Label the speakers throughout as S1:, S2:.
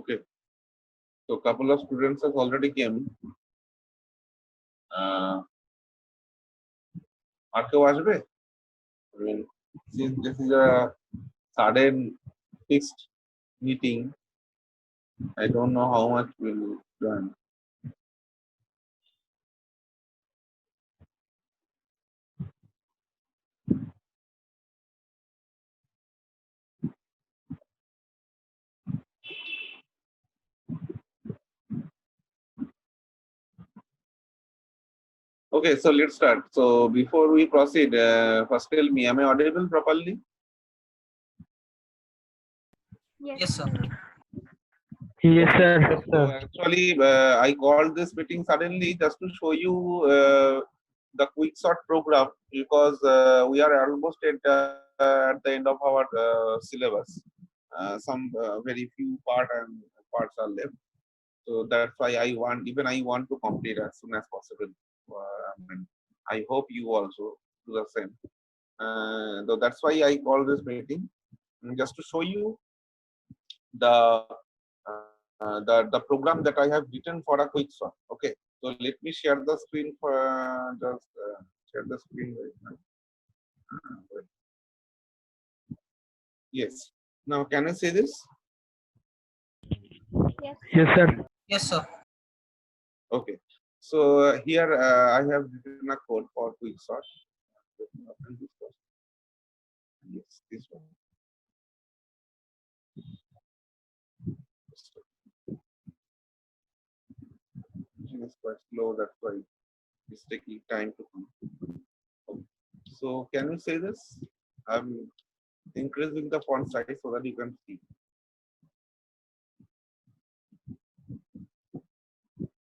S1: Okay. So a couple of students have already came. আর কেউ আসবে? I mean, since this is a sudden fixed meeting, I don't know how much will join. Okay, so let's start. So before we proceed, first tell me, am I audible properly?
S2: Yes, sir.
S3: Yes, sir.
S1: So actually, I called this meeting suddenly just to show you the quick sort program because we are almost at the end of our syllabus. Some very few parts are left. So that's why I want to complete as soon as possible. And I hope you also do the same. So that's why I call this meeting just to show you the the program that I have written for a quick sort. Okay, so let me share the screen for just share the screen right now. Yes. Now, can I say this?
S3: Yes, sir.
S2: Yes, sir.
S1: Okay. So here I have written a code for quick sort. Yes, this one. It is quite slow. That's why it's taking time to come. Okay. So can you say this? I'm increasing the font size so that you can see.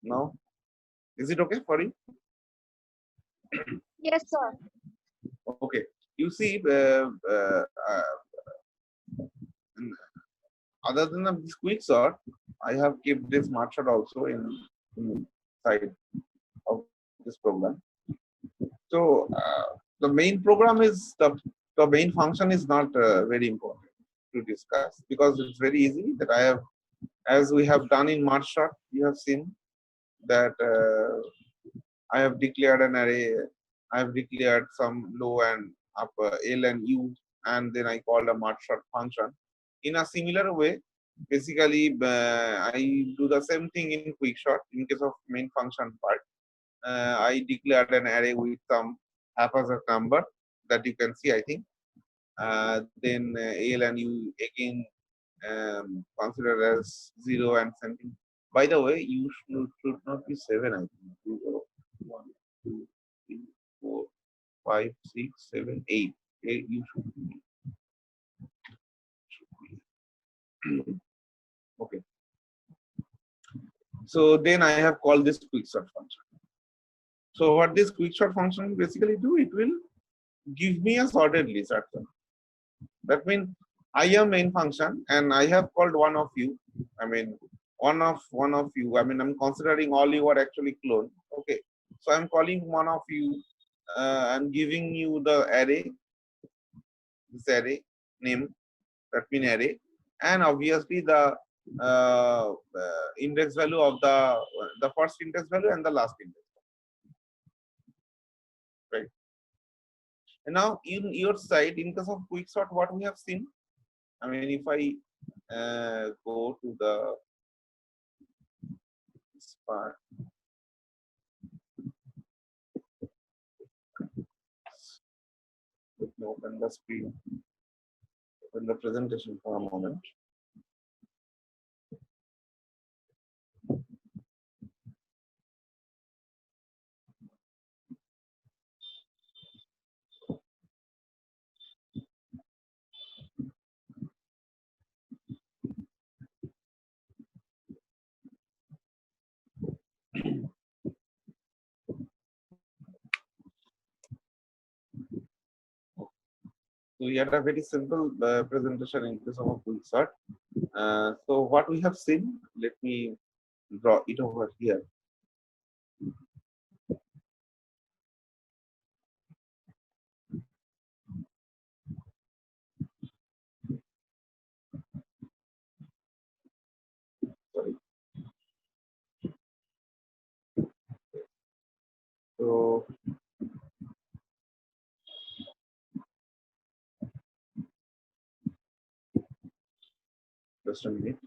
S1: Now, is it okay for you?
S4: Yes, sir.
S1: Okay. You see, other than this quick sort, I have kept this marker also in side of this program. So the main program is the main function is not very important to discuss because it's very easy that I have, as we have done in marker, you have seen that I have declared an array. I have declared some low and upper L and U, and then I called a marker function. In a similar way, basically, I do the same thing in quick sort. In case of main function part, I declared an array with some haphazard number that you can see, I think. Then L and U again considered as 0 and something. By the way, you should not be 7, I think. 1, 2, 3, 4, 5, 6, 7, 8. 8 you should be. Okay. So then I have called this quick sort function. So what this quick sort function basically do, it will give me a sorted list actually. That means I am main function and I have called one of you. I mean one of you. I mean I'm considering all you are actually clone. Okay. So I'm calling one of you and giving you the array, this array name, that mean array, and obviously the index value of the first index value and the last index. Right. And now in your side, in case of quick sort, what we have seen, I mean, if I go to the this part, let me open the screen, open the presentation for a moment. So we had a very simple presentation in case of a quick sort. So what we have seen, let me draw it over here. So just a minute.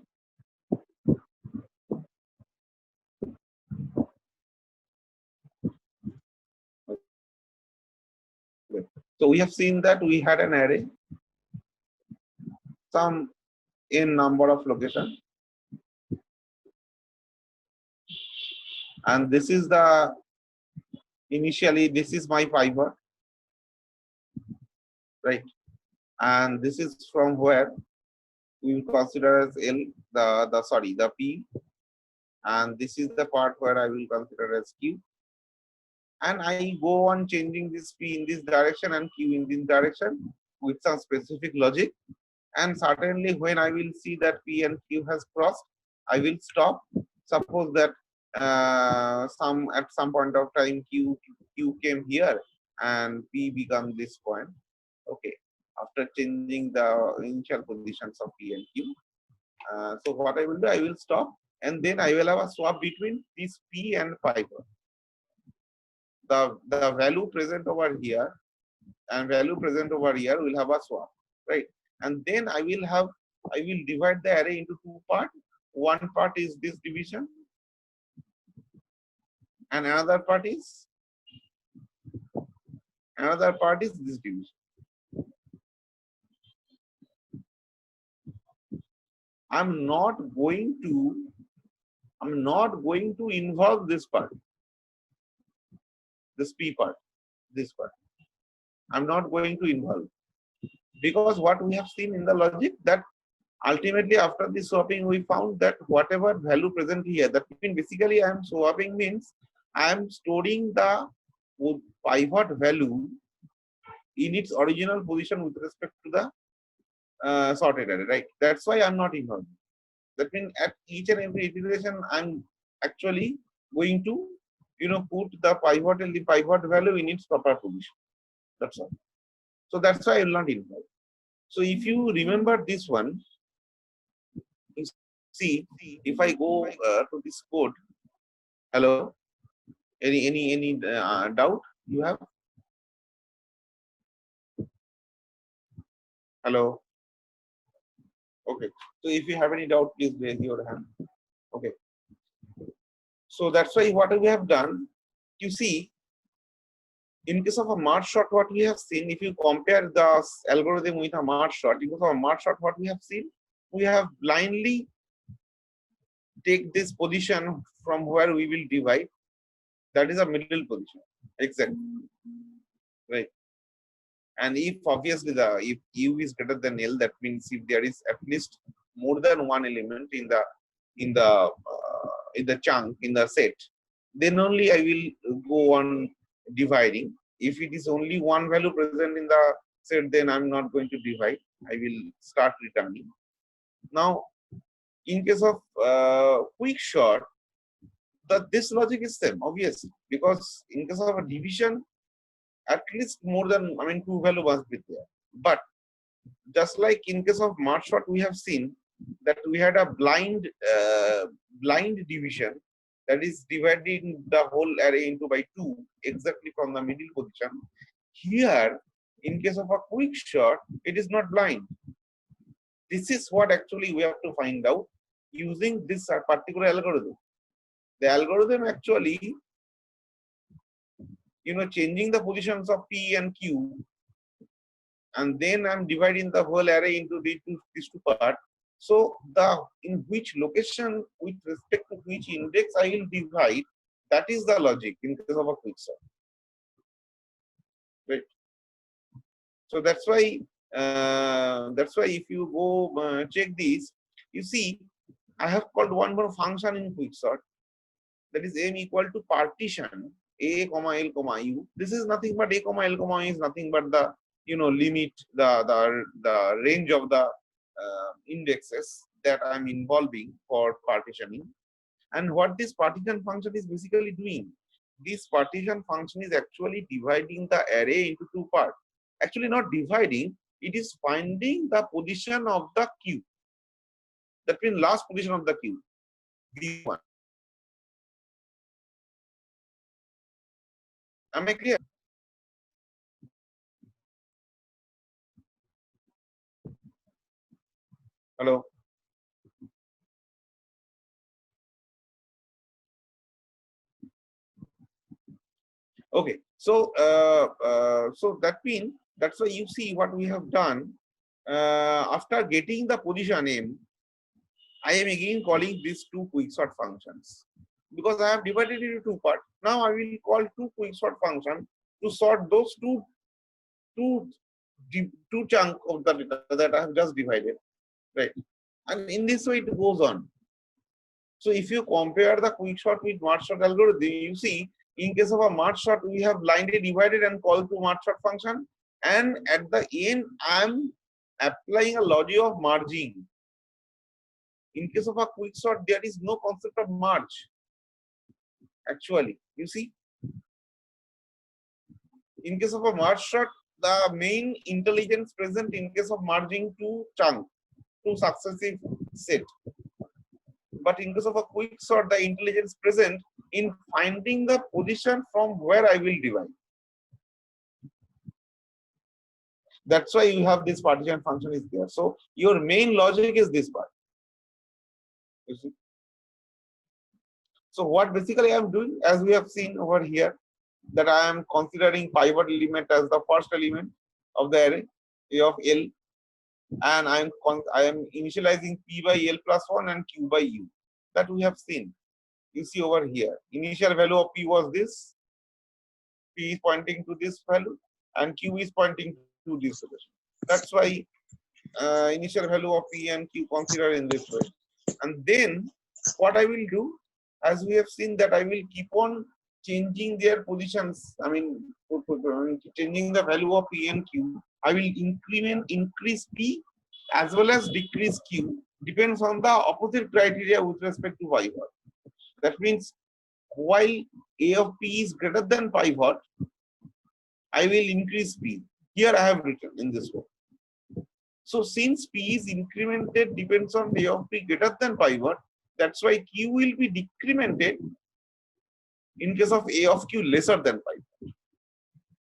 S1: Okay. So we have seen that we had an array, some n number of locations, and this is the initially this is my pivot, right? And this is from where we will consider as L the P, and this is the part where I will consider as Q. And I go on changing this P in this direction and Q in this direction with some specific logic. And certainly when I will see that P and Q has crossed, I will stop. Suppose that at some point of time Q came here and P become this point. Okay, after changing the initial positions of P and Q. So what I will do, I will stop, and then I will have a swap between this P and fiber. The value present over here and value present over here will have a swap, right? And then I will divide the array into two parts. One part is this division, and another part is this division. I'm not going to involve this part, this P part, this part. I'm not going to involve, because what we have seen in the logic that ultimately after the swapping we found that whatever value present here, that means basically I am swapping means I am storing the pivot value in its original position with respect to the sorted array, right? That's why I'm not involved. That means at each and every iteration I'm actually going to put the pivot value in its proper position. That's all. So that's why I will not involve. So if you remember this one, you see, if I go to this code, hello, any doubt you have? Hello. Okay. So if you have any doubt, please raise your hand. Okay. So that's why what we have done, you see, in case of a merge sort, what we have seen, if you compare the algorithm with a merge sort, in case of a merge sort, what we have seen, we have blindly take this position from where we will divide. That is a middle position. Exactly. Right. And if obviously if U is greater than L, that means if there is at least more than one element in the chunk, in the set, then only I will go on dividing. If it is only one value present in the set, then I'm not going to divide. I will start returning. Now, in case of quick sort, this logic is same, obviously, because in case of a division, at least more than, two value must be there. But just like in case of merge sort, we have seen that we had a blind division, that is dividing the whole array into by 2 exactly from the middle position. Here, in case of a quick sort, it is not blind. This is what actually we have to find out using this particular algorithm. The algorithm actually, changing the positions of P and Q, and then I'm dividing the whole array into these two parts. So in which location with respect to which index I will divide, that is the logic in case of a quick sort. Right. So that's why if you go check these, you see I have called one more function in quick sort, that is m equal to partition a comma l comma u. This is nothing but a comma l comma u is nothing but the limit, the range of the indexes that I'm involving for partitioning. And what this partition function is basically doing, this partition function is actually dividing the array into two parts. Actually not dividing, it is finding the position of the queue. That means last position of the queue, V1. Am I clear? Hello. Okay. So so that means that's why you see what we have done. After getting the position name, I am again calling these two quicksort functions because I have divided it into two parts. Now I will call two quicksort functions to sort those two two chunks of the data that I have just divided, right? And in this way it goes on. So if you compare the quicksort with merge sort algorithm, you see in case of a merge sort we have blindly divided and called to merge sort function, and at the end I am applying a logic of merging. In case of a quicksort, there is no concept of merge. Actually, you see, in case of a merge sort, the main intelligence present in case of merging two chunks, two successive set. But in case of a quicksort, the intelligence present in finding the position from where I will divide. That's why you have this partition function is there. So your main logic is this part. You see. So what basically I am doing, as we have seen over here, that I am considering pivot element as the first element of the array A of L, and I am initializing P by L plus 1 and Q by U. That we have seen. You see over here, initial value of P was this, P is pointing to this value, and Q is pointing to this value. That's why initial value of P and Q considered in this way. And then what I will do, as we have seen, that I will keep on changing their positions. I mean, changing the value of P and Q. I will increase P as well as decrease Q, depends on the opposite criteria with respect to pivot. That means while A of P is greater than pivot, I will increase P. Here I have written in this way. So since P is incremented depends on A of P greater than pivot, that's why Q will be decremented in case of A of Q lesser than pivot.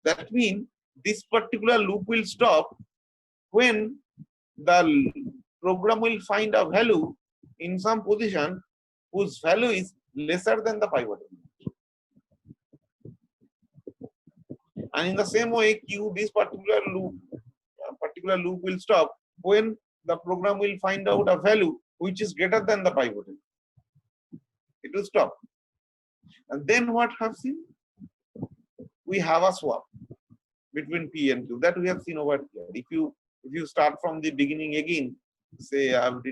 S1: That means this particular loop will stop when the program will find a value in some position whose value is lesser than the pivot. And in the same way, Q, this particular loop will stop when the program will find out a value which is greater than the pivot. It will stop. And then what happens? We have a swap between P and Q that we have seen over here. If you start from the beginning again, say I've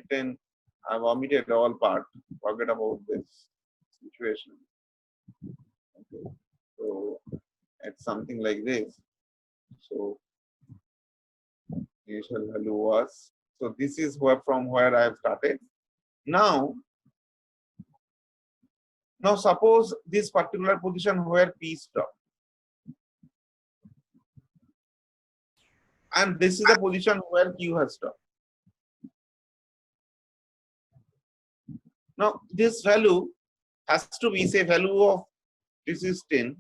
S1: omitted all part, forget about this situation. Okay. So it's something like this. So initial value was, so this is from where I have started. Now suppose this particular position where P stopped. And this is the position where Q has stopped. Now this value has to be, say, value of this is 10.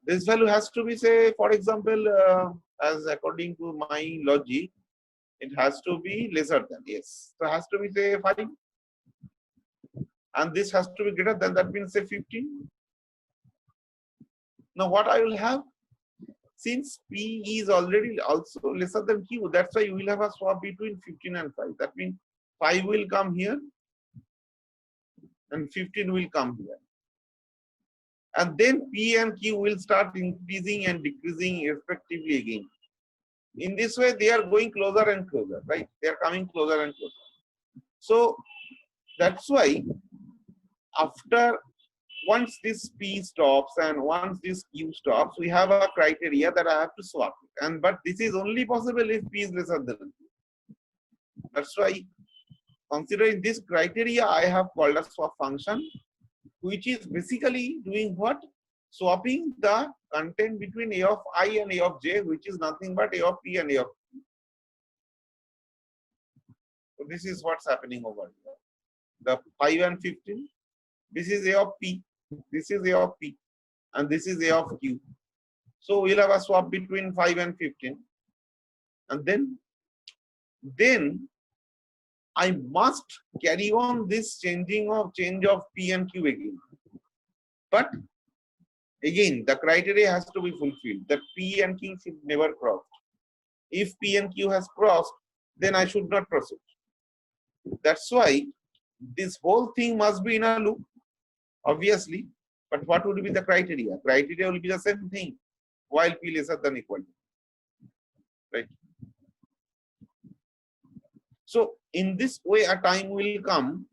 S1: This value has to be, say, for example, as according to my logic, it has to be lesser than, yes. So it has to be, say, 5. And this has to be greater than, that means, say, 15. Now what I will have, since P is already also lesser than Q, that's why you will have a swap between 15 and 5. That means 5 will come here and 15 will come here. And then P and Q will start increasing and decreasing respectively again. In this way, they are going closer and closer, right? They are coming closer and closer. So that's why once this P stops and once this Q stops, we have a criteria that I have to swap it. But this is only possible if P is lesser than Q. That's why, considering this criteria, I have called a swap function, which is basically doing what? Swapping the content between A of I and A of J, which is nothing but A of P and A of Q. So this is what's happening over here. The 5 and 15 This is A of P, this is A of P, and this is A of Q. So we'll have a swap between 5 and 15. And then I must carry on this change of P and Q again. But again, the criteria has to be fulfilled that P and Q should never cross. If P and Q has crossed, then I should not proceed. That's why this whole thing must be in a loop, obviously. But what would be the criteria? Criteria will be the same thing while P lesser than equal to, right? So in this way, a time will come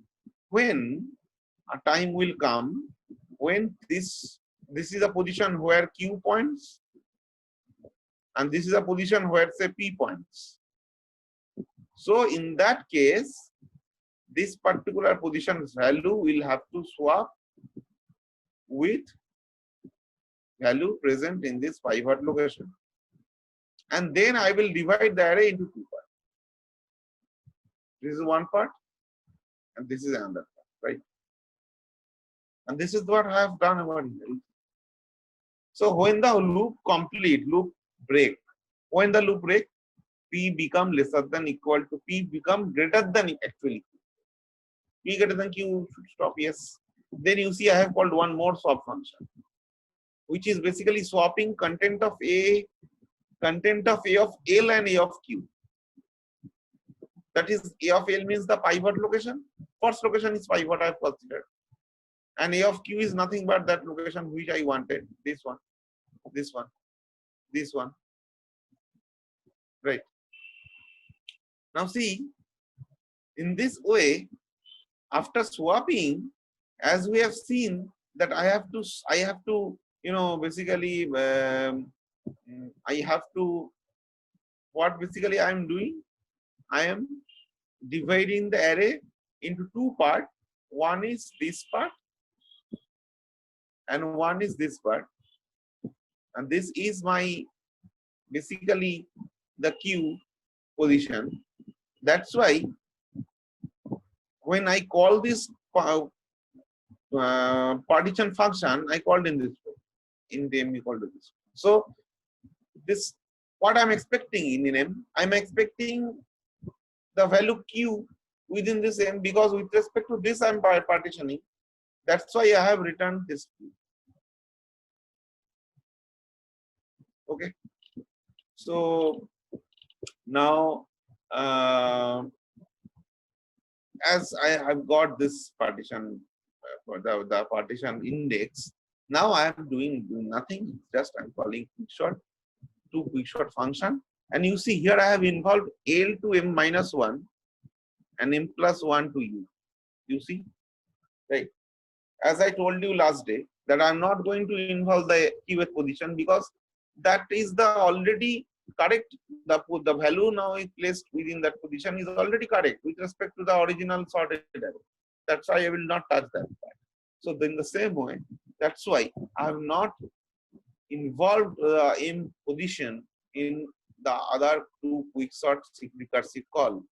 S1: when this is a position where Q points and this is a position where say P points. So in that case, this particular position's value will have to swap with value present in this pivot location. And then I will divide the array into two parts. This is one part and this is another part, right? And this is what I have done over here. So when the loop break, when the loop break, P become lesser than equal to P become greater than actually. P greater than Q should stop, yes. Then you see I have called one more swap function, which is basically swapping content of A of L and A of Q. That is A of L means the pivot location. First location is pivot I have considered. And A of Q is nothing but that location which I wanted. This one, this one, this one. Right. Now see, in this way, after swapping, as we have seen that I have to, basically, what basically I am doing, I am dividing the array into two parts. One is this part and one is this part. And this is my, basically, the Q position. That's why when I call this partition function, I called in this way. In the M equal to this. So this, what I'm expecting in M, I'm expecting the value Q within this M, because with respect to this I'm partitioning. That's why I have returned this Q. Okay. So now, as I have got this partition for the partition index, now I am doing nothing. Just I'm calling quickshot to quickshot function, and you see here I have involved L to M minus 1 and M plus 1 to U. You see, right? As I told you last day that I'm not going to involve the qth position because that is the already correct. The value now is placed within that position is already correct with respect to the original sorted array. That's why I will not touch that part. So in the same way, that's why I have not involved in position in the other two quicksort recursive call.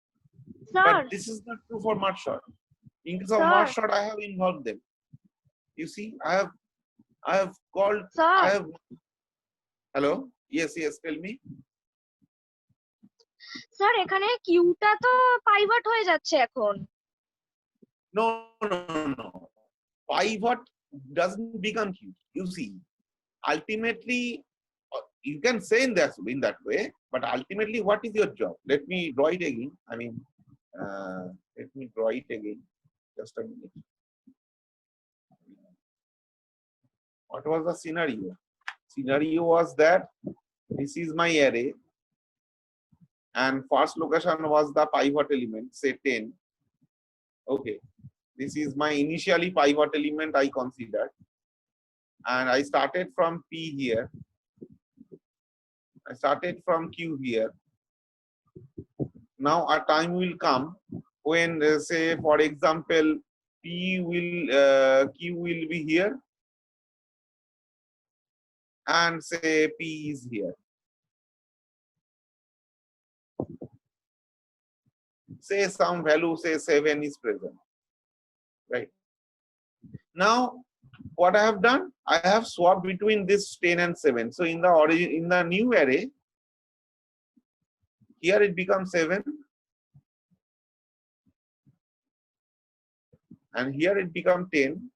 S4: Sir,
S1: But this is not true for merge sort. In case of
S4: Sir.
S1: merge sort, I have involved them. You see, I have called.
S4: sir,
S1: I have. Hello. Yes. Tell me.
S4: Sir এখানে কিউটা তো pivot হয়ে যাচ্ছে এখন।
S1: No. Pivot doesn't become Q. You see, ultimately, you can say in that way, but ultimately, what is your job? Let me draw it again. I mean, let me draw it again. Just a minute. What was the scenario? Scenario was that this is my array, and first location was the pivot element, say 10. Okay, this is my initially pivot element I considered, and I started from P here. I started from Q here. Now a time will come when, say, for example, Q will be here, and say P is here. Say some value, say 7 is present, right? Now, what I have done, I have swapped between this 10 and 7. So in the origin, in the new array, here it becomes 7, and here it becomes 10,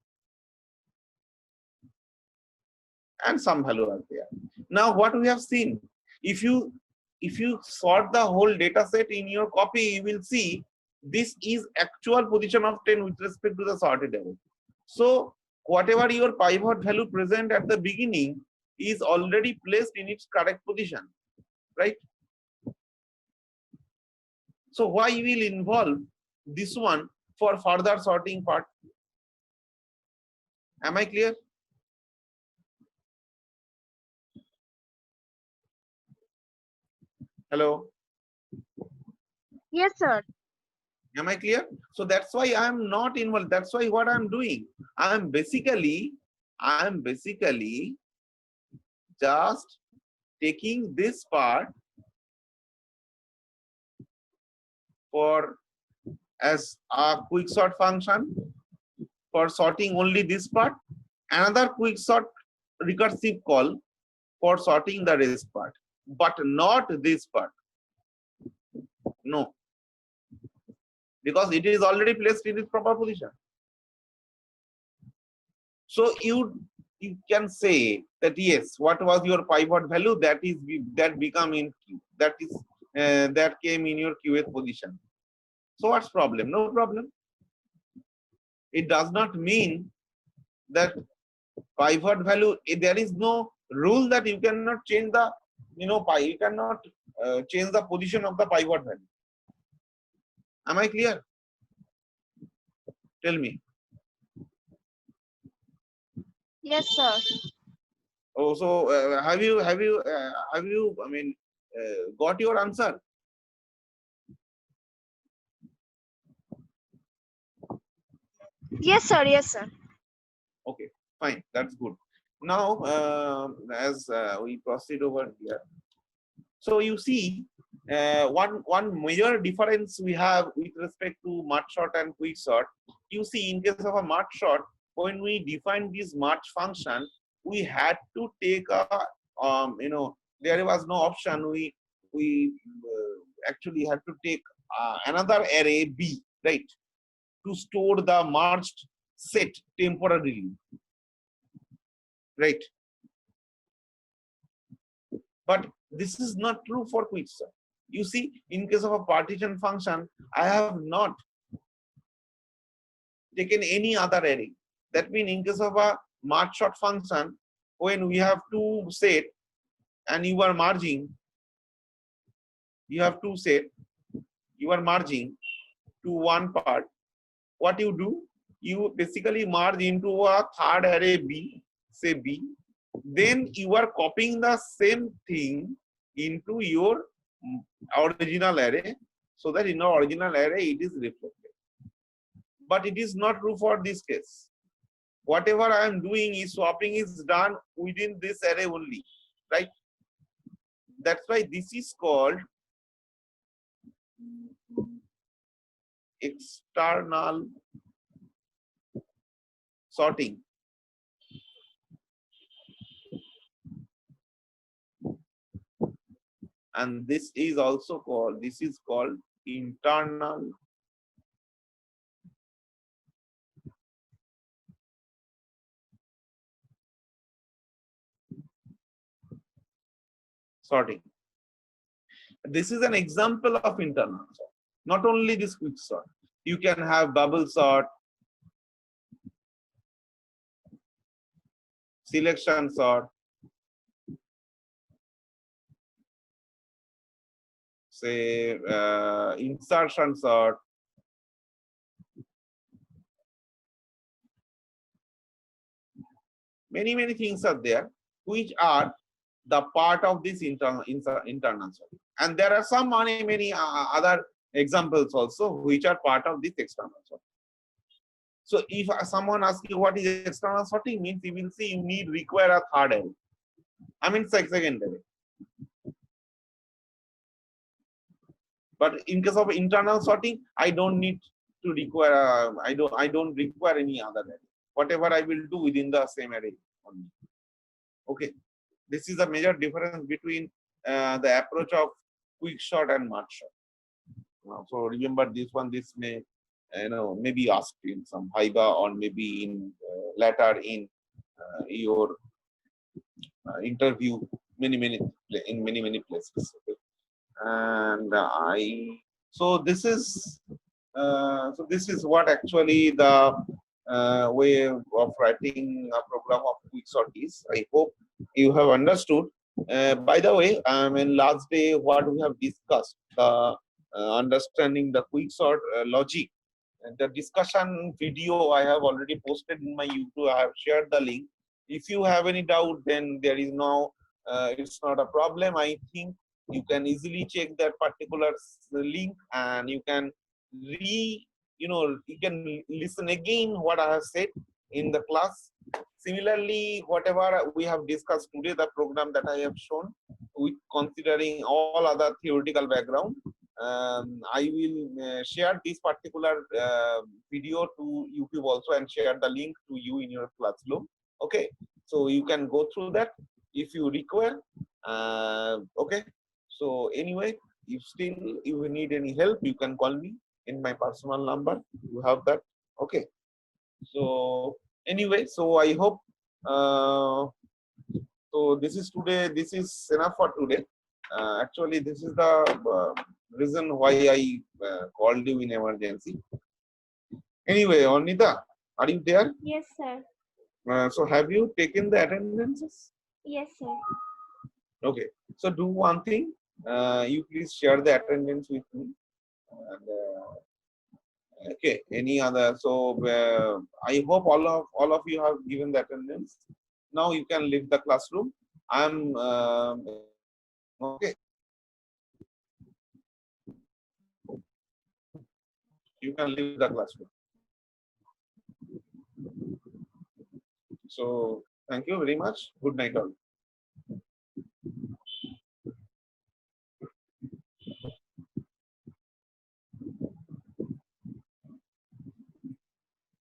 S1: and some value are there. Now, what we have seen, if you sort the whole data set in your copy, you will see this is actual position of 10 with respect to the sorted array. So whatever your pivot value present at the beginning is already placed in its correct position, right? So why will involve this one for further sorting part? Am I clear? Hello?
S4: Yes, sir.
S1: Am I clear? So that's why I am not involved. That's why what I'm doing, I am basically just taking this part for as a quick sort function for sorting only this part, another quick sort recursive call for sorting the rest part, but not this part. No, because it is already placed in its proper position. So you can say that yes, what was your pivot value, that become in Q, that came in your qth position. So what's problem? No problem. It does not mean that pivot value, there is no rule that you cannot change the you cannot change the position of the pivot value. Am I clear? Tell me.
S4: Yes, sir.
S1: Oh, so have you I mean got your answer?
S4: Yes, sir. Yes, sir.
S1: Okay, fine, that's good. Now as we proceed over here, so you see one major difference we have with respect to merge sort and quick sort. You see, in case of a merge sort, when we define this merge function, we had to take a there was no option. We actually had to take another array B, right, to store the merged set temporarily, right? But this is not true for quick sort. You see, in case of a partition function, I have not taken any other array. That means in case of a merge sort function, when we have two set and you are merging, you have two set, you are merging to one part. What you do? You basically merge into a third array B, say B. Then you are copying the same thing into your original array, so that in your original array it is reflected. But it is not true for this case. Whatever I am doing is swapping is done within this array only, right? That's why this is called external sorting. And this is also called, internal sorting. This is an example of internal sort. Not only this quick sort. You can have bubble sort, selection sort, say insertion sort, many things are there which are the part of this internal sorting. And there are some many other examples also which are part of this external sorting. So if someone asks you what is external sorting, means you will see you require a third array. I mean second array. But in case of internal sorting, I don't need to require I don't require any other array. whatever I will do within the same array only. Okay, this is a major difference between the approach of quick sort and merge sort. So remember this one. This may maybe asked in some Viva or maybe in later in your interview in many places. Okay. And this is what actually the way of writing a program of quicksort is. I hope you have understood. By the way, in last day what we have discussed, understanding the quicksort logic. And the discussion video I have already posted in my YouTube. I have shared the link. If you have any doubt, then there is no. It's not a problem. I think you can easily check that particular link, and you can you can listen again what I have said in the class. Similarly, whatever we have discussed today, the program that I have shown, with considering all other theoretical background, I will share this particular video to YouTube also and share the link to you in your classroom. Okay, so you can go through that if you require. Okay, so anyway, if still you need any help, you can call me in my personal number. You have that. Okay, so anyway, so I hope so this is today. This is enough for today. Actually, this is the reason why I called you in emergency. Anyway, Onita, are you there?
S4: Yes, sir.
S1: So have you taken the attendances?
S4: Yes, sir.
S1: Okay. So do one thing. You please share the attendance with me. And, okay. Any other? So I hope all of you have given the attendance. Now you can leave the classroom. I'm okay. You can leave the classroom. So thank you very much. Good night all.